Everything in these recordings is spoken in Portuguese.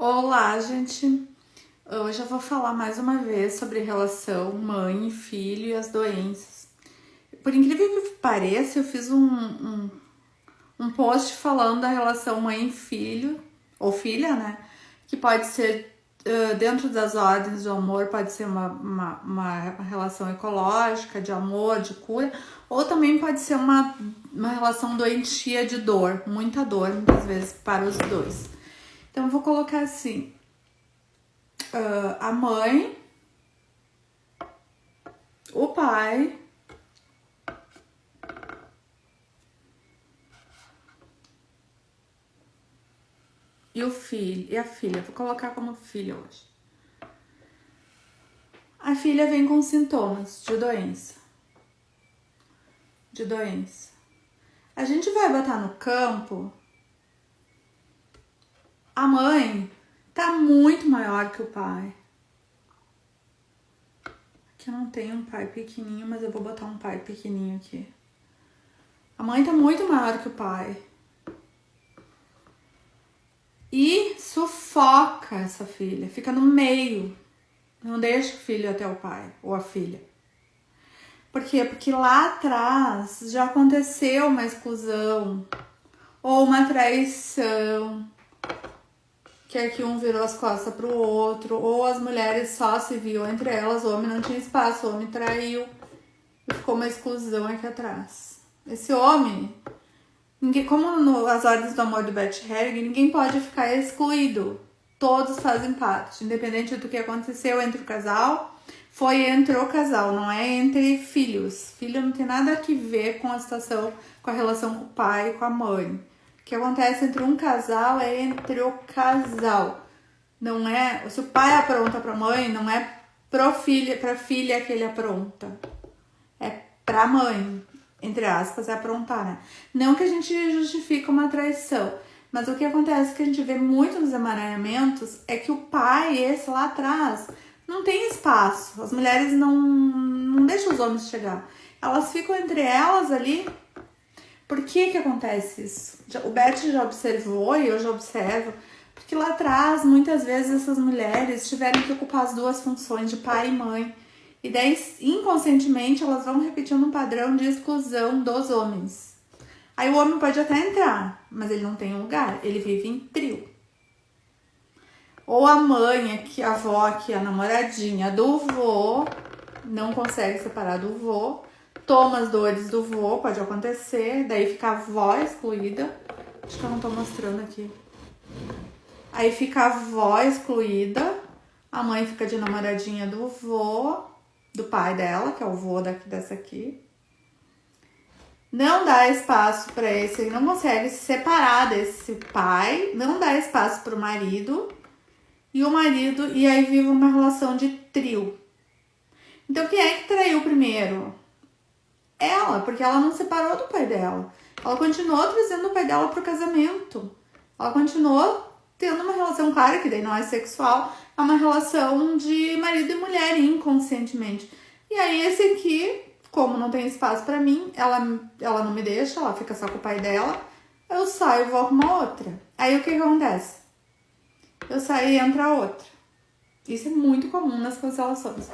Olá, gente. Hoje eu vou falar mais uma vez sobre relação mãe e filho e as doenças. Por incrível que pareça, eu fiz um post falando da relação mãe e filho, ou filha, né? Que pode ser dentro das ordens do amor, pode ser uma relação ecológica, de amor, de cura, ou também pode ser uma relação doentia de dor, muitas vezes, para os dois. Então eu vou colocar assim. A mãe, o pai e o filho e a filha. Vou colocar como filha hoje. A filha vem com sintomas de doença. A gente vai botar no campo. A mãe tá muito maior que o pai. Aqui eu não tenho um pai pequenininho, mas eu vou botar um pai pequenininho aqui. A mãe tá muito maior que o pai. E sufoca essa filha, fica no meio. Não deixa o filho até o pai ou a filha. Por quê? Porque lá atrás já aconteceu uma exclusão ou uma traição, que é que um virou as costas pro outro, ou as mulheres só se viam entre elas, o homem não tinha espaço, o homem traiu e ficou uma exclusão aqui atrás. Esse homem, como as ordens do amor do Bert Hellinger, ninguém pode ficar excluído. Todos fazem parte, independente do que aconteceu entre o casal, foi entre o casal, não é entre filhos. Filho não tem nada a ver com a situação, com a relação com o pai e com a mãe. O que acontece entre um casal é entre o casal. Não é, se o pai apronta pra mãe, não é pra filha que ele apronta. É pra mãe, entre aspas, é aprontar, né? Não que a gente justifique uma traição. Mas o que acontece que a gente vê muito nos emaranhamentos é que o pai, esse lá atrás, não tem espaço. As mulheres não deixam os homens chegar. Elas ficam entre elas ali. Por que acontece isso? O Bert já observou e eu já observo. Porque lá atrás, muitas vezes, essas mulheres tiveram que ocupar as duas funções de pai e mãe. E daí, inconscientemente, elas vão repetindo um padrão de exclusão dos homens. Aí o homem pode até entrar, mas ele não tem um lugar, ele vive em trio. Ou a mãe, aqui, a avó, aqui, a namoradinha do vô, não consegue separar do vô, toma as dores do vô, pode acontecer, daí fica a avó excluída. Acho que eu não tô mostrando aqui. Aí fica a avó excluída, a mãe fica de namoradinha do vô, do pai dela, que é o vô dessa aqui. Não dá espaço para esse, ele não consegue se separar desse pai, não dá espaço para o marido, e aí vive uma relação de trio. Então quem é que traiu primeiro? Ela, porque ela não separou do pai dela. Ela continuou trazendo o pai dela pro casamento. Ela continuou tendo uma relação, claro que daí não é sexual, é uma relação de marido e mulher inconscientemente. E aí esse aqui, como não tem espaço pra mim, ela não me deixa, ela fica só com o pai dela, eu saio e vou arrumar outra. Aí o que acontece? Eu saio e entra outra. Isso é muito comum nas constelações.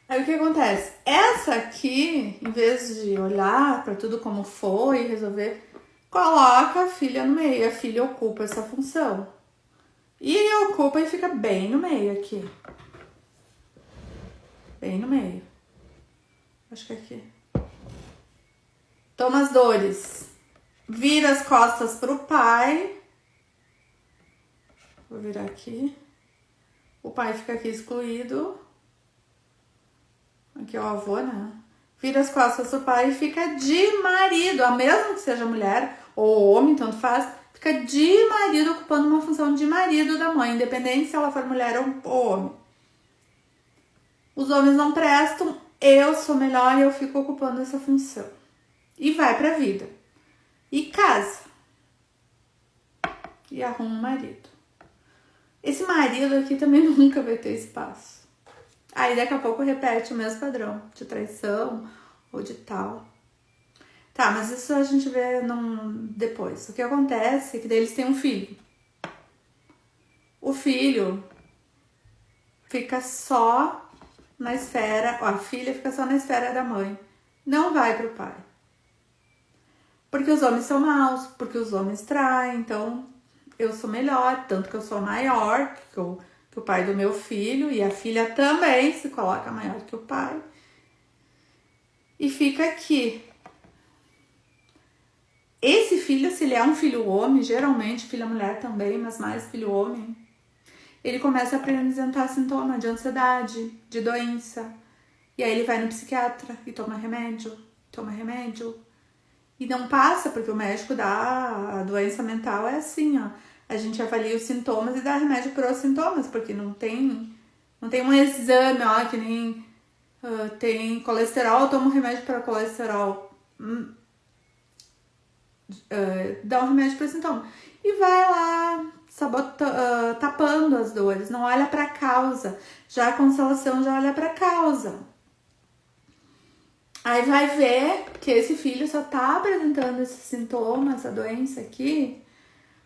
Aí o que acontece? Essa aqui, em vez de olhar pra tudo como foi e resolver, coloca a filha no meio. A filha ocupa essa função. E ocupa e fica bem no meio aqui. Bem no meio. Acho que é aqui. Toma as dores. Vira as costas pro pai. Vou virar aqui. O pai fica aqui excluído. Aqui é o avô, né? Vira as costas pro pai e fica de marido. A mesma que seja mulher ou homem, tanto faz. Fica de marido, ocupando uma função de marido da mãe. Independente se ela for mulher ou homem. Os homens não prestam. Eu sou melhor e eu fico ocupando essa função. E vai pra vida. E casa. E arruma um marido. Esse marido aqui também nunca vai ter espaço. Aí daqui a pouco repete o mesmo padrão. De traição ou de tal. Tá, mas isso a gente vê depois. O que acontece é que daí eles têm um filho. o filho fica só na esfera, a filha fica só na esfera da mãe, não vai pro pai. Porque os homens são maus, porque os homens traem, então eu sou melhor, tanto que eu sou maior que o pai do meu filho, e a filha também se coloca maior que o pai. E fica aqui. Esse filho, se ele é um filho homem, geralmente filha mulher também, mas mais filho homem, ele começa a apresentar sintomas de ansiedade, de doença. E aí ele vai no psiquiatra e toma remédio. E não passa, porque o médico dá a doença mental, é assim, ó. A gente avalia os sintomas e dá remédio para os sintomas, porque não tem um exame, ó, que nem tem colesterol, toma um remédio para colesterol. Dá um remédio para sintoma. E vai lá tapando as dores, não olha para a causa. Já a constelação já olha para a causa. Aí vai ver que esse filho só tá apresentando esses sintomas, essa doença aqui,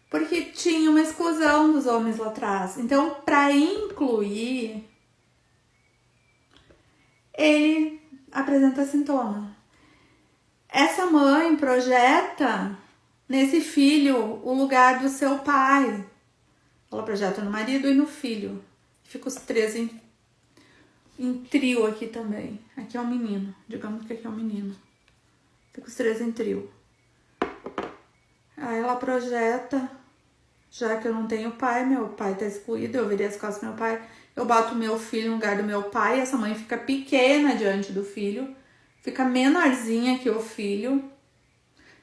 porque tinha uma exclusão dos homens lá atrás. Então, para incluir, ele apresenta sintoma. Essa mãe projeta nesse filho o lugar do seu pai. Ela projeta no marido e no filho. Fica os três em trio aqui também. Aqui é um menino. Digamos que aqui é um menino. Fica os três em trio. Aí ela projeta, já que eu não tenho pai, meu pai tá excluído, eu virei as costas do meu pai, eu boto o meu filho no lugar do meu pai, essa mãe fica pequena diante do filho, fica menorzinha que o filho.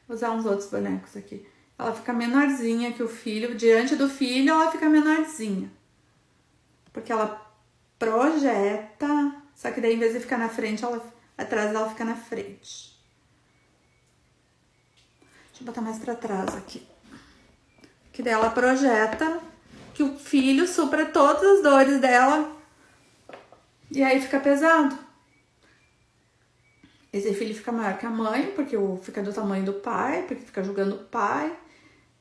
Vou usar uns outros bonecos aqui. Ela fica menorzinha que o filho, diante do filho ela fica menorzinha. Porque ela projeta, só que daí em vez de ficar na frente, atrás ela fica na frente. Deixa eu botar mais pra trás aqui. Que daí ela projeta que o filho supra todas as dores dela. E aí fica pesado. Esse filho fica maior que a mãe, porque fica do tamanho do pai, porque fica julgando o pai.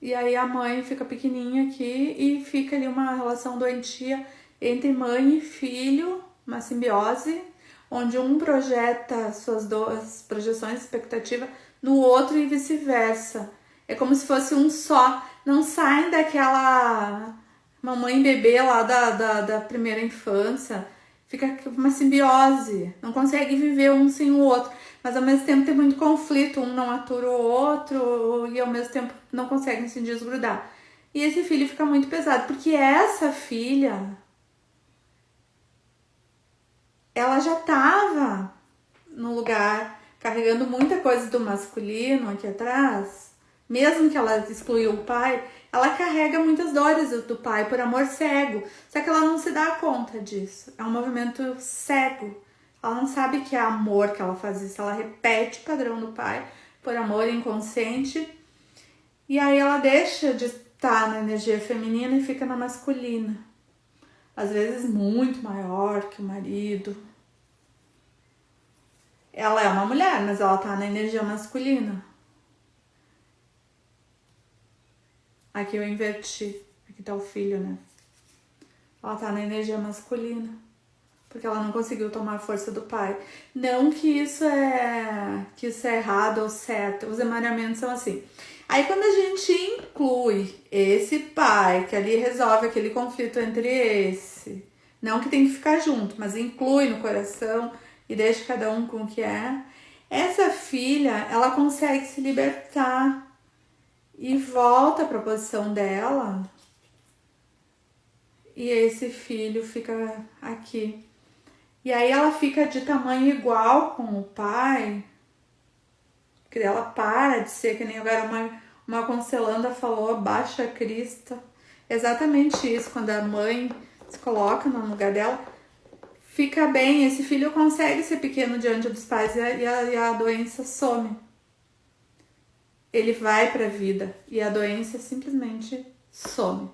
E aí a mãe fica pequenininha aqui e fica ali uma relação doentia entre mãe e filho, uma simbiose, onde um projeta suas projeções, expectativa no outro e vice-versa. É como se fosse um só. Não saem daquela mamãe e bebê lá da primeira infância. Fica uma simbiose. Não consegue viver um sem o outro. Mas ao mesmo tempo tem muito conflito. Um não atura o outro e ao mesmo tempo não conseguem se desgrudar. E esse filho fica muito pesado. Porque essa filha, ela já estava no lugar carregando muita coisa do masculino aqui atrás. Mesmo que ela excluiu o pai, ela carrega muitas dores do pai por amor cego. Só que ela não se dá conta disso. É um movimento cego. Ela não sabe que é amor que ela faz isso. Ela repete o padrão do pai por amor inconsciente. E aí ela deixa de estar na energia feminina e fica na masculina. Às vezes muito maior que o marido. Ela é uma mulher, mas ela tá na energia masculina. Aqui eu inverti. Aqui tá o filho, né? Ela tá na energia masculina. Porque ela não conseguiu tomar a força do pai. Não que isso é errado ou certo. Os emaranhamentos são assim. Aí quando a gente inclui esse pai, que ali resolve aquele conflito entre esse. Não que tem que ficar junto, mas inclui no coração e deixa cada um com o que é. Essa filha, ela consegue se libertar e volta para a posição dela. E esse filho fica aqui. E aí ela fica de tamanho igual com o pai. Porque ela para de ser, que nem agora uma constelanda falou, baixa crista. Exatamente isso, quando a mãe se coloca no lugar dela, fica bem, esse filho consegue ser pequeno diante dos pais e a doença some. Ele vai para a vida e a doença simplesmente some.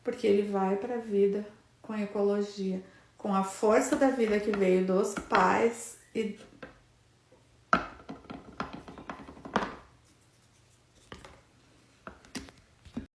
Porque ele vai para a vida com a ecologia, com a força da vida que veio dos pais e